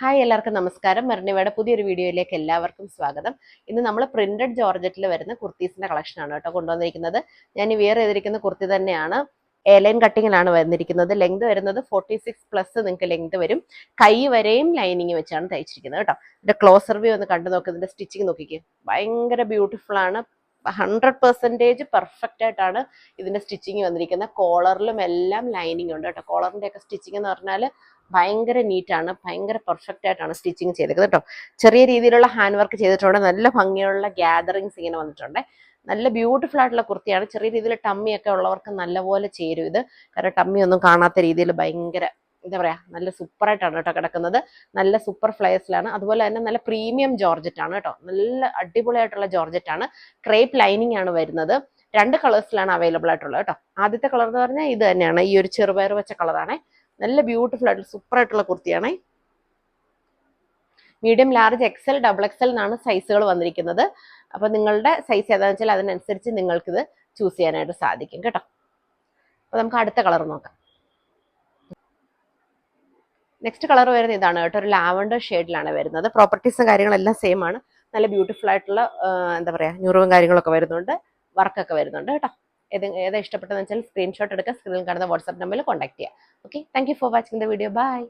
Hi എല്ലാവർക്കും നമസ്കാരം. മെർണിവയുടെ പുതിയൊരു വീഡിയോയിലേക്ക് എല്ലാവർക്കും സ്വാഗതം. ഇന്ന് നമ്മൾ പ്രിന്റഡ് ജോർജറ്റിൽ വരുന്ന കുർത്തീസിന്റെ കളക്ഷൻ ആണ് കേട്ടോ കൊണ്ടുവന്നിരിക്കുന്നത്. ഞാൻ ഈ വെയർ ചെയ്തിരിക്കുന്ന കുർത്തി തന്നെയാണ്. എയർലൈൻ കട്ടിങ്ങിലാണ് വന്നിരിക്കുന്നത്. ലെങ്ത് വരുന്നത് 46+ നിങ്ങൾക്ക് ലെങ്ത് വരും. കൈ വരെയും ലൈനിങ് വെച്ചാണ് തയ്ച്ചിരിക്കുന്നത് കേട്ടോ. ഇതിന്റെ ക്ലോസർ വ്യൂ ഒന്ന് കണ്ടു നോക്കുക. ഇതിന്റെ സ്റ്റിച്ചിങ് നോക്കിക്കേ, ഭയങ്കര ബ്യൂട്ടിഫുൾ ആണ്. 100% പെർഫെക്റ്റ് ആയിട്ടാണ് ഇതിന്റെ സ്റ്റിച്ചിങ് വന്നിരിക്കുന്നത്. കോളറിലും എല്ലാം ലൈനിങ് ഉണ്ട് കേട്ടോ. കോളറിന്റെ ഒക്കെ സ്റ്റിച്ചിങ് എന്ന് പറഞ്ഞാൽ ഭയങ്കര നീറ്റാണ്, ഭയങ്കര പെർഫെക്റ്റ് ആയിട്ടാണ് സ്റ്റിച്ചിങ് ചെയ്തേക്കുന്നത് കേട്ടോ. ചെറിയ രീതിയിലുള്ള ഹാൻഡ് വർക്ക് ചെയ്തിട്ടുണ്ട്. നല്ല ഭംഗിയുള്ള ഗ്യാതറിങ്സ് ഇങ്ങനെ വന്നിട്ടുണ്ട്. നല്ല ബ്യൂട്ടിഫുൾ ആയിട്ടുള്ള കുർത്തിയാണ്. ചെറിയ രീതിയിൽ ടമ്മി ഒക്കെ ഉള്ളവർക്ക് നല്ലപോലെ ചേരും ഇത്. കാരണം ടമ്മി ഒന്നും കാണാത്ത രീതിയിൽ ഭയങ്കര എന്താ പറയാ, നല്ല സൂപ്പറായിട്ടാണ് കേട്ടോ കിടക്കുന്നത്. നല്ല സൂപ്പർ ഫ്ലയേഴ്സിലാണ്. അതുപോലെ തന്നെ നല്ല പ്രീമിയം ജോർജറ്റ് ആണ് കേട്ടോ. നല്ല അടിപൊളിയായിട്ടുള്ള ജോർജറ്റ് ആണ്. ക്രേപ്പ് ലൈനിങ് ആണ് വരുന്നത്. 2 കളേഴ്സിലാണ് അവൈലബിൾ ആയിട്ടുള്ളത് കേട്ടോ. ആദ്യത്തെ കളർ എന്ന് പറഞ്ഞാൽ ഇത് തന്നെയാണ്, ഈ ഒരു ചെറുപയർ വെച്ച കളറാണ്. നല്ല ബ്യൂട്ടിഫുൾ ആയിട്ടുള്ള സൂപ്പർ ആയിട്ടുള്ള കുർത്തിയാണ്. മീഡിയം, ലാർജ്, എക്സൽ, XXL എന്നാണ് സൈസുകൾ വന്നിരിക്കുന്നത്. അപ്പൊ നിങ്ങളുടെ സൈസ് ഏതാണെന്ന് വെച്ചാൽ അതിനനുസരിച്ച് നിങ്ങൾക്കിത് ചൂസ് ചെയ്യാനായിട്ട് സാധിക്കും കേട്ടോ. അപ്പൊ നമുക്ക് അടുത്ത കളർ നോക്കാം. നെക്സ്റ്റ് കളർ വരുന്നത് ഇതാണ് കേട്ടോ. ഒരു ലാവൻഡർ ഷെയ്ഡിലാണ് വരുന്നത്. പ്രോപ്പർട്ടീസും കാര്യങ്ങളെല്ലാം സെയിം ആണ്. നല്ല ബ്യൂട്ടിഫുൾ ആയിട്ടുള്ള എന്താ പറയാ, ന്യൂറും കാര്യങ്ങളൊക്കെ വരുന്നുണ്ട്, വർക്കൊക്കെ വരുന്നുണ്ട് കേട്ടോ. ഏതാ ഇഷ്ടപ്പെട്ടതെന്ന് വെച്ചാൽ സ്ക്രീൻഷോട്ട് എടുക്കുക. സ്ക്രീനിൽ കാണുന്ന വാട്സ്ആപ്പ് നമ്പറിൽ കോൺടാക്ട് ചെയ്യുക. Okay, thank you for watching the video. By.